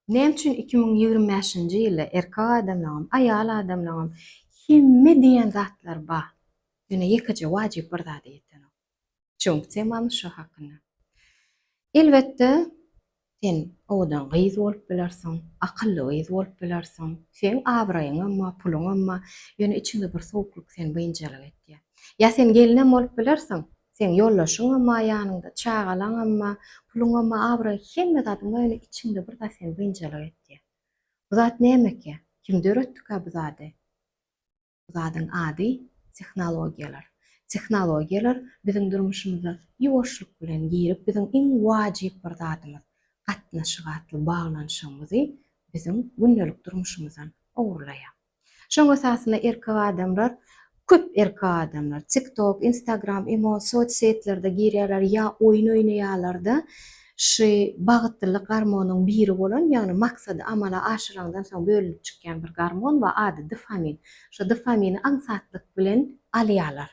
Nem üçin 2025-nji ýylda erkek adamlaryň, aýal adamlaryň himme diýen zatlar bar. Ýöne ýekeje wajyp bir zat ýeten. Çünki mam şu hakynda. Elbetde sen owadan gyz bolup bilersiň, akylly gyz bolup bilersiň. Sen abraýyň amma, puluň amma, ýöne içinde bir sowukluk sen bynjalyk etdi. Ya sen gelinem bolup bilersiň, sen ýollaşyň amma ýanynda çagalaň amma, puluň amma, abraýy hemme zatyň ýöne içinde bir da sen bynjalyk etdi. Bu zat nämeki? Kimde öğretdik bu zady? Bu zadyň ady tehnologiýalar. Tehnologiýalar biziň durmuşymyza ýuwaşlyk bilen girip biziň iň wajyp bir zadymyz. Gatnaşygatly baglanyşymyzy biziň gündelik durmuşymyzdan owurlaýar. Şoň esasynda erkek adamlar, köp erkek adamlar TikTok, Instagram, imo sosiýetlerde girýärler ýa oýun oýnaýarlarda şu bagtlyk garmonyň biri bolan, ýagny maksady amala aşyrandan soň bölünip çykýan bir garmon we ady dopamin. Şu dopamini aňsatlyk bilen alýarlar.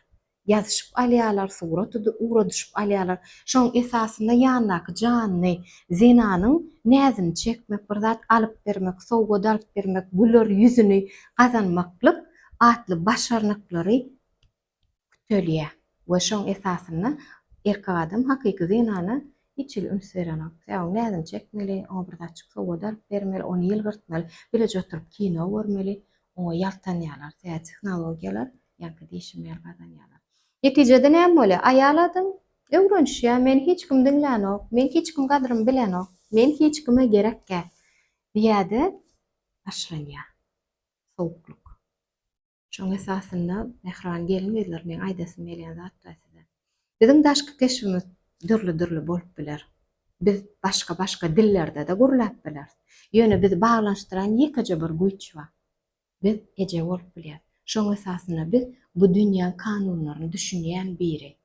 Ýazyşyp alýarlar, suratydy ura düşüp alýarlar. Şoň esasynda ýandaky jany, zenanyň näzini çekmek, bir zat alyp bermek, sowga alyp bermek, güler ýüzüni gazanmaklyk atly başarnyklary kütelýär. We şoň esasynda erkek adam hakyky zenany içil ünsürenok. Sen näzini çekmeli, o bir zatçyk sowga alyp bermeli, ony ýylgyrtmaly, bileje oturup kino görmeli, oňa ýaltanýarlar. Sen tehnologiýalar ýa-da değişimler gazanýarlar. Netijede näme bolýar? Aýal adam öwrenşýär, men hiç kim diňlänok, men hiç kim gadrymy bilenok, men hiç kime gerekkä diýäde başlanýar. Sowukluk. Şoň esasynda mehriban gelinler men aýdasym gelýän zatda size. Biziň daşky keşbimiz dürli bolup biler. Biz başga dillerde de gurulap biler. Ýöne bizi baglanşdyran ýekeje bir güýç bar. Biz eje bolup bilýär. Şoň esasynda biz bu dünýä kanunlaryny düşünýän biri.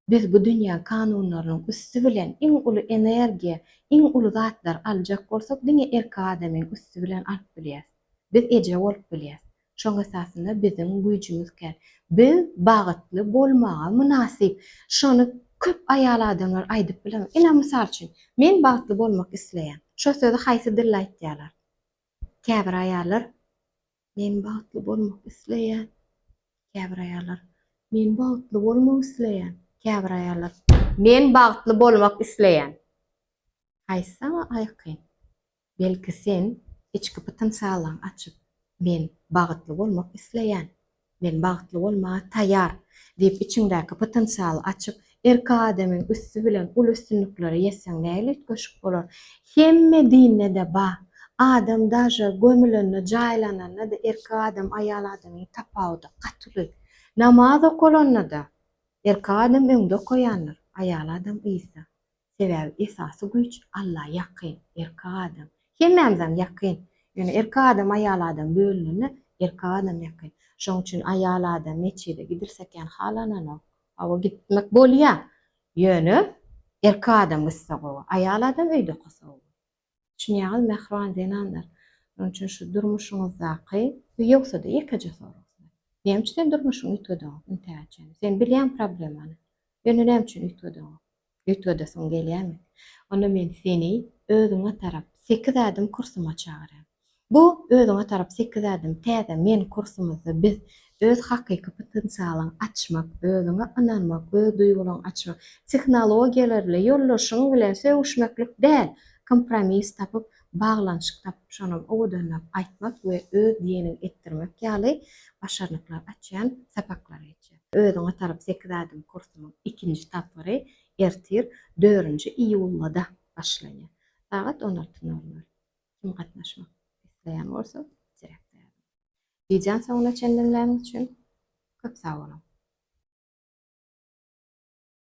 Biz bu dünýä kanunlarynyň üstü bilen iň uly energiýa, iň uly zatlar aljak bolsak, diňe erkek adamyň üstü bilen alyp bilýär. Biz eje bolup bilýär. Şoň esasynda biziň güýjümiz kel. Biz bagtly bolmaga münasip. Şonu köp aýal adamlar aýdyp bilemok. Ila mysal üçin, men bagtly bolmak isleýän. Şo sözi haýsy dille aýtýarlar? Käbir aýallar men bagtly bolmak isleýän. Käbir aýallar men bagtly bolmak isleýän. Käbir aýallar men bagtly bolmak isleýän. Haýsy aýkyn? Belki sen içki potensialyň açyp men bagtly bolmak isleýän. Men bagtly bolmaga taýýar diýip içiňdäki potensialy açyp erkek adamyň üstü bilen ul üstünlikleri ýetseň näle etgeşik bolar? Hemme dinde de bar. Adam daja gömülende, jaýlananda da erkek adam aýal adamyň tapawudy gatyly. Namaz okulanda da erkek adam öňde koýanlar, aýal adam ýysa. Sebäbi esasy güýç Allaha ýakyn, erkek adam. Hemmemizem ýakyn. Ýöne erkek adam, aýal adam bölünende erkek adam ýakyn. Şoň üçin aýal adam meçide gidirseken halananok, awa gitmek bolýar. Ýöne erkek adam gitse gowy, aýal adam öýde gosa gowy. Düşünýäňiz mehriban zenanlar. Şoň üçin şu durmuşyňyzdaky ýoksa da ýekeje soraksyn. Näme üçin sen durmuşyňy ütgediň? Üntäçen. Sen bilýän problemany. Ýöne näme üçin ütgediň? Ütgedesin gelýärmi? Onda men seni özüňe tarap 8 adım kursuma çağırýan. Bu özüňe tarap 8 adım täze men kursumyzda biz öz hakyky potensialyny açmak, özüňe inanmak, öz duýgularyny açmak, tehnologiýalar bilen ýollaşyň bilen söwüşmeklik däl, kompromis tapyp, baglanyşyk tapyp, şonu owadanlap aýtmak we öz diýenini etdirmek ýaly başarnyklar açýan sapaklar etýär. Özüňe tarap 8 adım kursumyň 2-nji tapary ertir 4-nji iýulda başlanýar. Saat 16:00. Kim gatnaşmak isleýän bolsa, direktär. Diýjän soňuna çendiňläriň üçin köp sag bolun.